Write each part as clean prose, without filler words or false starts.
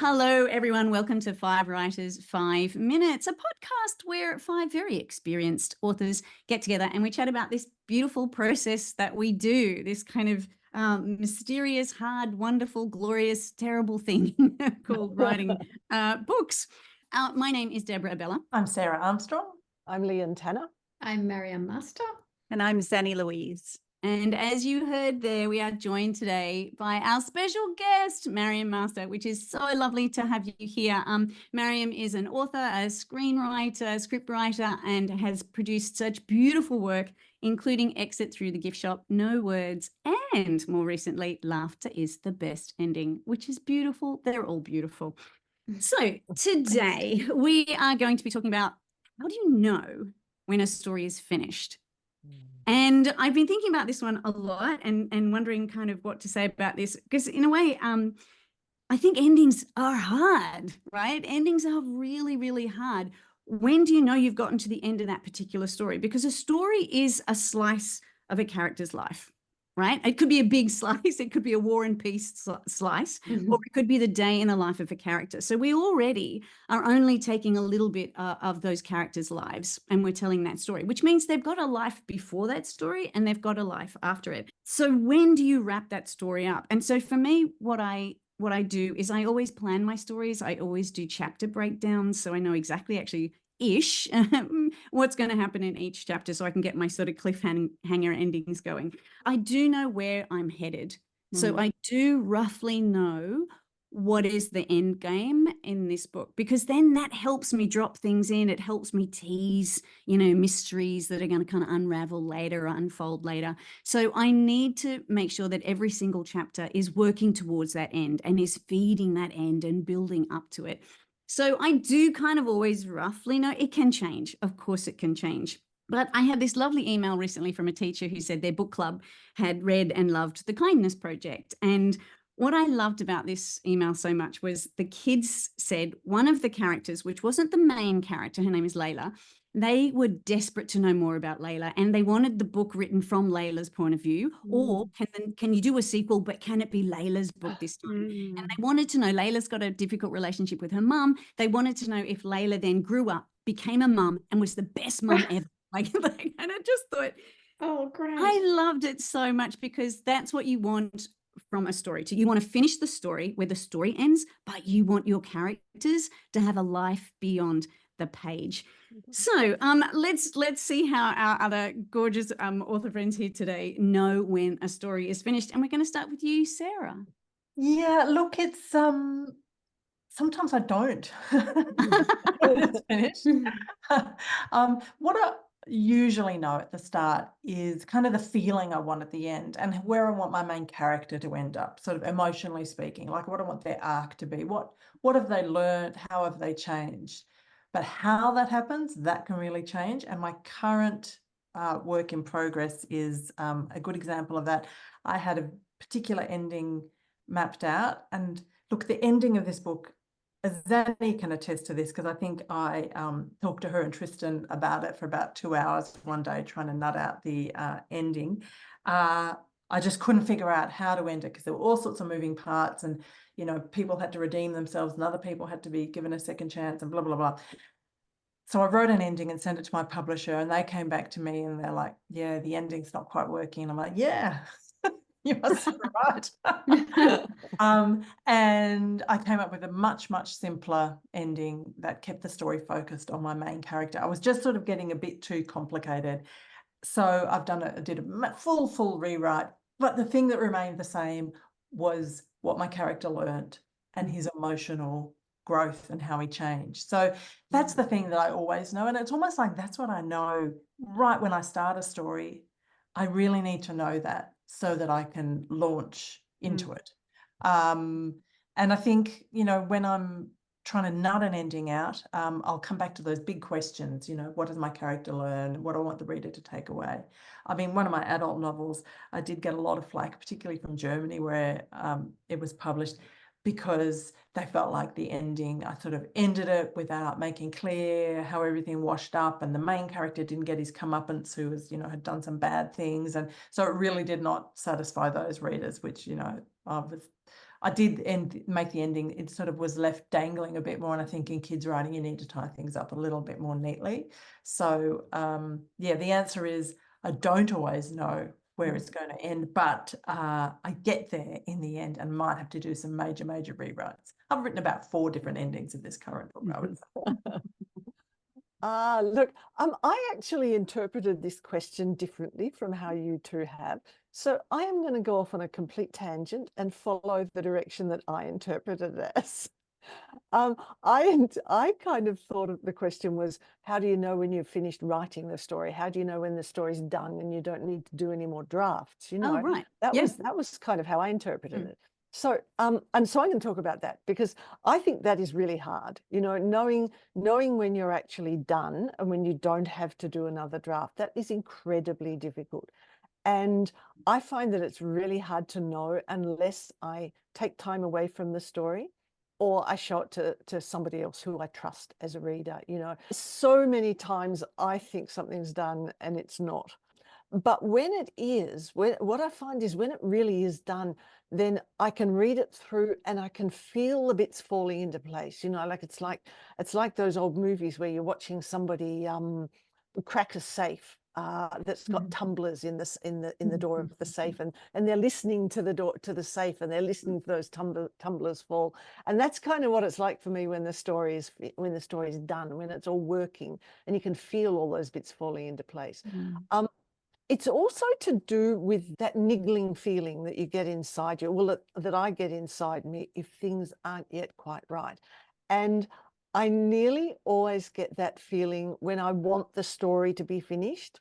Hello, everyone. Welcome to Five Writers, 5 Minutes, a podcast where 5 very experienced authors get together and we chat about this beautiful process that we do, this kind of mysterious, hard, wonderful, glorious, terrible thing called writing books. My name is Deborah Abella. I'm Sarah Armstrong. I'm Leanne Tanner. I'm Maryam Master. And I'm Zanny Louise. And as you heard there, we are joined today by our special guest, Maryam Master, which is so lovely to have you here. Maryam is an author, a screenwriter, scriptwriter, and has produced such beautiful work, including Exit Through the Gift Shop, No Words, and more recently, Laughter is the Best Ending, which is beautiful. They're all beautiful. So today we are going to be talking about how do you know when a story is finished? And I've been thinking about this one a lot and wondering kind of what to say about this, because in a way, I think endings are hard, right? Endings are really, really hard. When do you know you've gotten to the end of that particular story? Because a story is a slice of a character's life, right? It could be a big slice. It could be a War and Peace slice, or it could be the day in the life of a character. So we already are only taking a little bit of those characters' lives and we're telling that story, which means they've got a life before that story and they've got a life after it. So when do you wrap that story up? And so for me, what I do is I always plan my stories. I always do chapter breakdowns. So I know exactly actually what's going to happen in each chapter so I can get my sort of cliffhanger endings going. I do know where I'm headed. So I do roughly know what is the end game in this book, because then that helps me drop things in. It helps me tease, mysteries that are going to kind of unravel later or unfold later. So I need to make sure that every single chapter is working towards that end and is feeding that end and building up to it. So I do kind of always roughly know. It can change. Of course it can change. But I had this lovely email recently from a teacher who said their book club had read and loved The Kindness Project. And what I loved about this email so much was the kids said one of the characters, which wasn't the main character, her name is Layla, they were desperate to know more about Layla and they wanted the book written from Layla's point of view. Or can you do a sequel, but can it be Layla's book this time? And they wanted to know, Layla's got a difficult relationship with her mum. They wanted to know if Layla then grew up, became a mum and was the best mum ever. And I just thought, oh, great. I loved it so much, because that's what you want from a story. You want to finish the story where the story ends, but you want your characters to have a life beyond the page. So let's see how our other gorgeous author friends here today know when a story is finished. And we're going to start with you, Sarah. Yeah, look, it's sometimes I don't when it's finished. What I usually know at the start is kind of the feeling I want at the end and where I want my main character to end up, sort of emotionally speaking, like what I want their arc to be. What have they learned? How have they changed? But how that happens, that can really change. And my current work in progress is a good example of that. I had a particular ending mapped out. And look, the ending of this book, Zanny can attest to this, because I think I talked to her and Tristan about it for about 2 hours one day trying to nut out the ending. I just couldn't figure out how to end it because there were all sorts of moving parts and, people had to redeem themselves and other people had to be given a second chance and blah, blah, blah. So I wrote an ending and sent it to my publisher and they came back to me and they're like, yeah, the ending's not quite working. And I'm like, yeah, you must be right. And I came up with a much, much simpler ending that kept the story focused on my main character. I was just sort of getting a bit too complicated. So I did a full rewrite. But the thing that remained the same was what my character learned and his emotional growth and how he changed. So that's the thing that I always know. And it's almost like that's what I know right when I start a story. I really need to know that so that I can launch into it. And I think, when I'm trying to nut an ending out, I'll come back to those big questions, what does my character learn? What do I want the reader to take away? I mean, one of my adult novels, I did get a lot of flack, particularly from Germany where it was published, because they felt like the ending, I sort of ended it without making clear how everything washed up and the main character didn't get his comeuppance who was, had done some bad things. And so it really did not satisfy those readers, which, I did make the ending, it sort of was left dangling a bit more, and I think in kids writing you need to tie things up a little bit more neatly. So yeah, the answer is I don't always know where it's going to end, but I get there in the end and might have to do some major rewrites. I've written about 4 different endings of this current book, I would say. Look, I actually interpreted this question differently from how you two have. So I am going to go off on a complete tangent and follow the direction that I interpreted it as. I kind of thought of the question was, how do you know when you've finished writing the story? How do you know when the story's done and you don't need to do any more drafts? You know, Oh, right. that Yeah. was kind of how I interpreted it. So, and so I'm going to talk about that because I think that is really hard, you know, knowing when you're actually done and when you don't have to do another draft. That is incredibly difficult. And I find that it's really hard to know unless I take time away from the story or I show it to somebody else who I trust as a reader. You know, so many times I think something's done and it's not. But when it is, what I find is when it really is done, then I can read it through and I can feel the bits falling into place. You know, like it's like those old movies where you're watching somebody crack a safe that's got tumblers in the door of the safe, and they're listening to the door to the safe, and they're listening to those tumblers fall. And that's kind of what it's like for me when the story is done, when it's all working, and you can feel all those bits falling into place. It's also to do with that niggling feeling that you get inside you, well, that I get inside me if things aren't yet quite right. And I nearly always get that feeling when I want the story to be finished.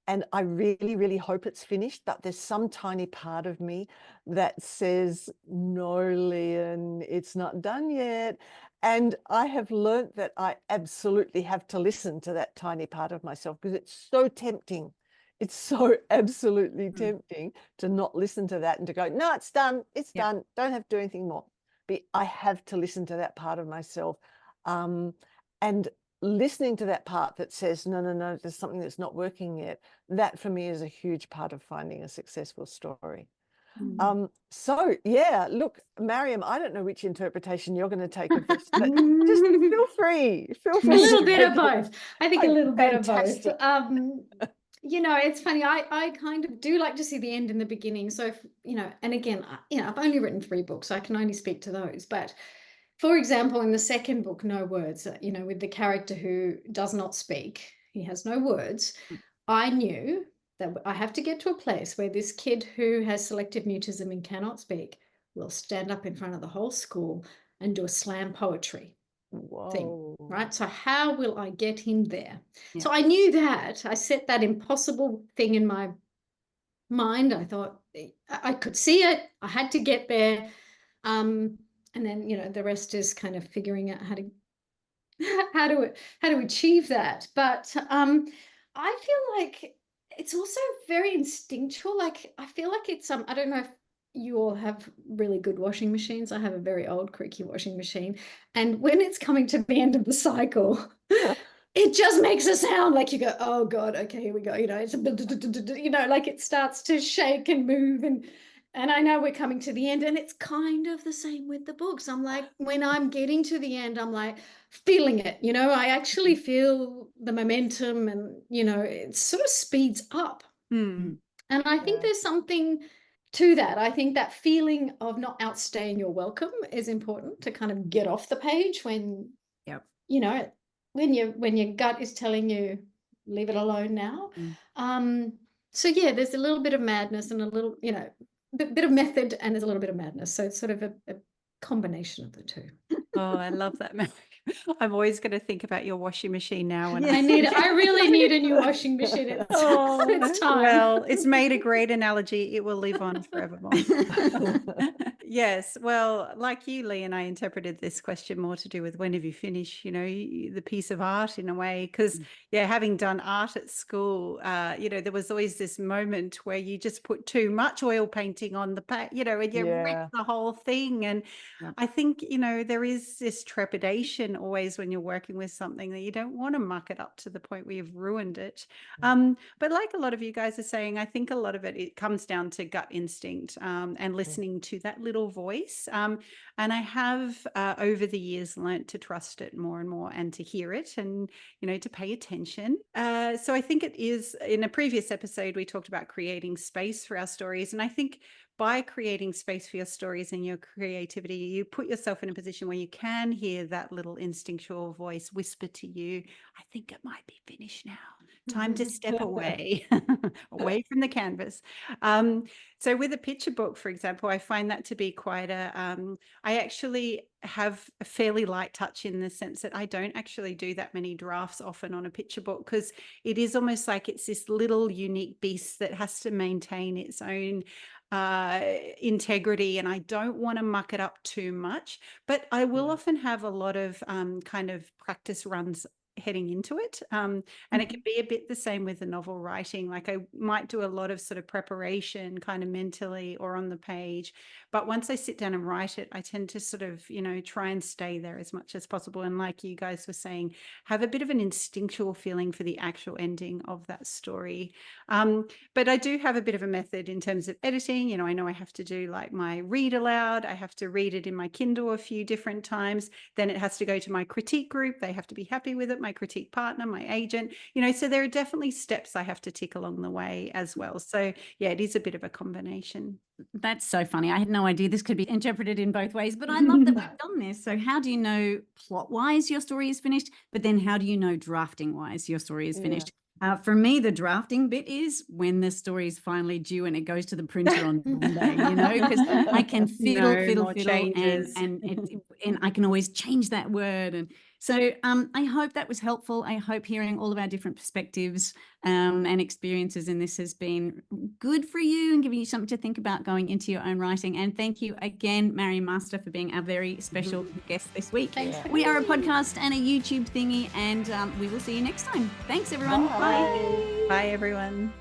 And I really, really hope it's finished, but there's some tiny part of me that says, no, Leon, it's not done yet. And I have learned that I absolutely have to listen to that tiny part of myself because it's so tempting. It's so absolutely tempting to not listen to that and to go, no, it's done. It's done. Don't have to do anything more. But I have to listen to that part of myself. And listening to that part that says, no, there's something that's not working yet. That for me is a huge part of finding a successful story. So yeah, look, Maryam, I don't know which interpretation you're going to take of this, but just feel free. A little bit of both. I think a little bit of both. Fantastic. You know, it's funny. I kind of do like to see the end in the beginning. So, if, you know, and again, you know, I've only written 3 books, so I can only speak to those. But for example, in the second book, No Words, you know, with the character who does not speak, he has no words. I knew that I have to get to a place where this kid who has selective mutism and cannot speak will stand up in front of the whole school and do a slam poetry thing, right? So how will I get him there? So I knew that. I set that impossible thing in my mind. I thought I could see it. I had to get there. And then, you know, the rest is kind of figuring out how to achieve that. But I feel like it's also very instinctual. Like I feel like it's I don't know if you all have really good washing machines. I have a very old creaky washing machine, and when it's coming to the end of the cycle, it just makes a sound like you go, oh God, okay, here we go. You know, it's you know, like it starts to shake and move, and I know we're coming to the end, and it's kind of the same with the books. I'm like, when I'm getting to the end, I'm like feeling it, you know, I actually feel the momentum, and, you know, it sort of speeds up. And I think there's something to that. I think that feeling of not outstaying your welcome is important to kind of get off the page when, you know, when your gut is telling you, leave it alone now. So yeah, there's a little bit of madness and a little, you know, bit of method, and there's a little bit of madness. So it's sort of a combination of the two. Oh, I love that, Mary. I'm always going to think about your washing machine now. When I really need a new washing machine. It's time. Well, it's made a great analogy. It will live on forevermore. Yes. Well, like you, Lee, and I interpreted this question more to do with when have you finished, you know, the piece of art in a way, because having done art at school, you know, there was always this moment where you just put too much oil painting on the you know, and you wreck the whole thing. And I think, you know, there is this trepidation caution always when you're working with something that you don't want to muck it up to the point where you've ruined it. But like a lot of you guys are saying, I think a lot of it comes down to gut instinct and listening to that little voice. And I have over the years learnt to trust it more and more and to hear it and, to pay attention. So I think it is, in a previous episode, we talked about creating space for our stories. And I think by creating space for your stories and your creativity, you put yourself in a position where you can hear that little instinctual voice whisper to you, I think it might be finished now. Time to step away, away from the canvas. So with a picture book, for example, I find that to be quite I actually have a fairly light touch in the sense that I don't actually do that many drafts often on a picture book, because it is almost like it's this little unique beast that has to maintain its own integrity, and I don't want to muck it up too much. But I will often have a lot of kind of practice runs heading into it. And it can be a bit the same with the novel writing. Like I might do a lot of sort of preparation kind of mentally or on the page, but once I sit down and write it, I tend to sort of, try and stay there as much as possible. And like you guys were saying, have a bit of an instinctual feeling for the actual ending of that story. But I do have a bit of a method in terms of editing. I know I have to do like my read aloud. I have to read it in my Kindle a few different times. Then it has to go to my critique group. They have to be happy with it. My critique partner, my agent, so there are definitely steps I have to tick along the way as well. So yeah, it is a bit of a combination. That's so funny. I had no idea this could be interpreted in both ways, but I love that we've done this. So how do you know plot-wise your story is finished, but then how do you know drafting-wise your story is finished? For me, the drafting bit is when the story is finally due and it goes to the printer on Monday, because I can fiddle, and I can always change that word. And so I hope that was helpful. I hope hearing all of our different perspectives and experiences in this has been good for you and giving you something to think about going into your own writing. And thank you again, Maryam Master, for being our very special guest this week. Thanks. We are a podcast and a YouTube thingy, and we will see you next time. Thanks, everyone. Bye. Bye, everyone.